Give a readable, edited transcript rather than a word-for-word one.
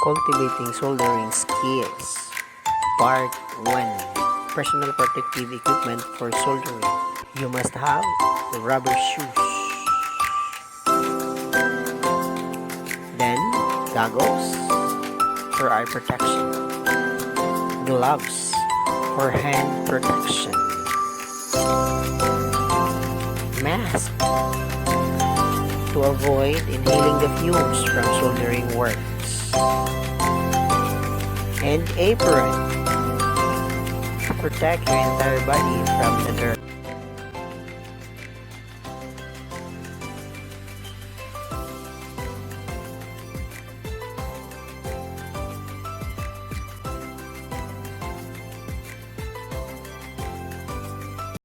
Cultivating Soldering Skills Part 1. Personal protective equipment for soldering. You must have rubber shoes, then goggles for eye protection, gloves for hand protection, mask to avoid inhaling the fumes from soldering works, and apron to protect your entire body from the dirt.